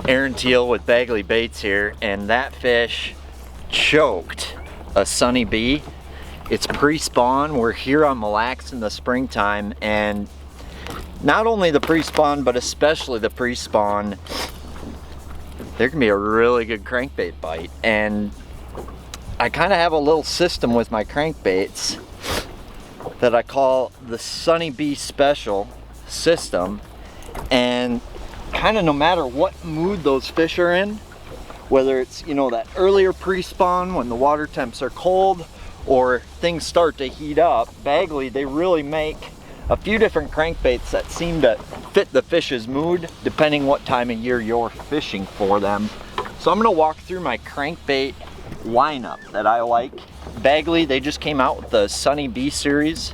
Aaron Teal with Bagley Baits here, and that fish choked a Sunny Bee. It's pre-spawn. We're here on Mille Lacs in the springtime, and not only the pre-spawn, but especially the pre-spawn, there can be a really good crankbait bite. And I kind of have a little system with my crankbaits that I call the Sunny Bee Special system, and kind of no matter what mood those fish are in, whether it's, you know, that earlier pre-spawn when the water temps are cold or things start to heat up, Bagley, they really make a few different crankbaits that seem to fit the fish's mood depending what time of year you're fishing for them. So I'm going to walk through my crankbait lineup that I like. Bagley, they just came out with the Sunny Bee series,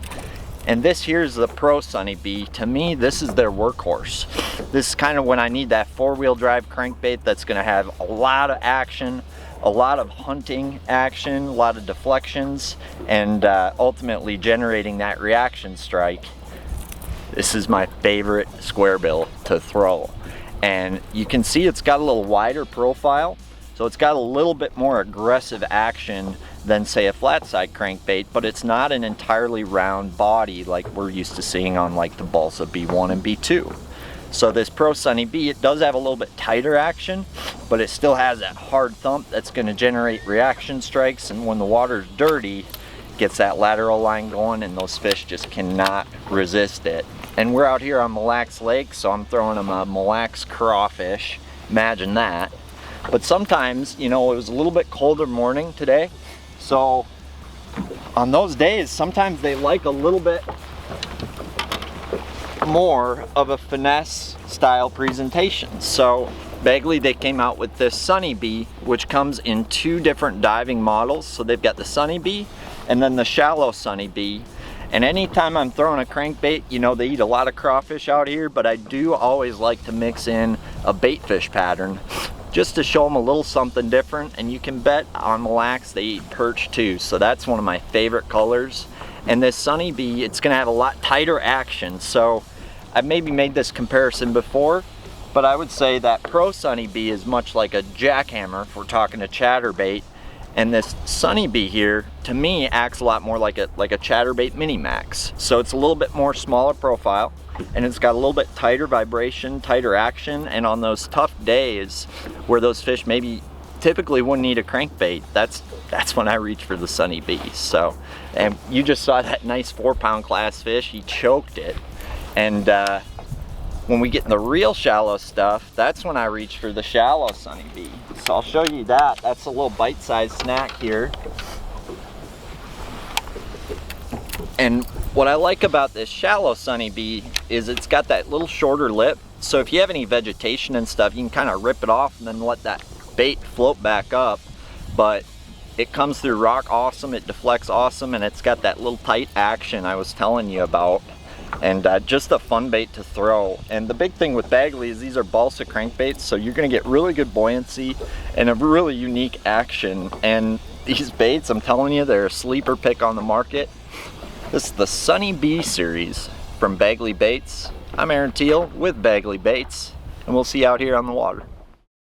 and this here is the Pro Sunny Bee. To me, this is their workhorse. This is kind of when I need that four-wheel drive crankbait that's going to have a lot of action, a lot of hunting action, a lot of deflections, and ultimately generating that reaction strike. This is my favorite square bill to throw. And you can see it's got a little wider profile, so it's got a little bit more aggressive action than, say, a flat side crankbait, but it's not an entirely round body like we're used to seeing on like the Balsa B1 and B2. So this Pro Sunny Bee, it does have a little bit tighter action, but it still has that hard thump that's going to generate reaction strikes, and when the water's dirty, gets that lateral line going, and those fish just cannot resist it. And we're out here on Mille Lacs Lake, so I'm throwing them a Mille Lacs crawfish. Imagine that. But sometimes, you know, it was a little bit colder morning today, so on those days, sometimes they like a little bit more of a finesse style presentation. So Bagley, they came out with this Sunny Bee, which comes in two different diving models. So they've got the Sunny Bee and then the shallow Sunny Bee. And anytime I'm throwing a crankbait, you know, they eat a lot of crawfish out here, but I do always like to mix in a bait fish pattern just to show them a little something different. And you can bet on Mille Lacs they eat perch too, so that's one of my favorite colors. And this Sunny Bee, it's gonna have a lot tighter action. So I've maybe made this comparison before, but I would say that Pro Sunny Bee is much like a jackhammer if we're talking a chatterbait, and this Sunny Bee here, to me, acts a lot more like a chatterbait mini max. So it's a little bit more smaller profile, and it's got a little bit tighter vibration, tighter action, and on those tough days where those fish maybe typically wouldn't need a crankbait, that's when I reach for the Sunny Bee. So, and you just saw that nice 4-pound class fish, he choked it. And when we get in the real shallow stuff, that's when I reach for the shallow Sunny Bee. So I'll show you that. That's a little bite-sized snack here. And what I like about this shallow Sunny Bee is it's got that little shorter lip. So if you have any vegetation and stuff, you can kind of rip it off and then let that bait float back up. But it comes through rock awesome, it deflects awesome, and it's got that little tight action I was telling you about. And just a fun bait to throw. And the big thing with Bagley is these are balsa crankbaits, so you're going to get really good buoyancy and a really unique action. And these baits, I'm telling you, they're a sleeper pick on the market. This is the Sunny Bee series from Bagley Baits. I'm Aaron Teal with Bagley Baits, and we'll see you out here on the water.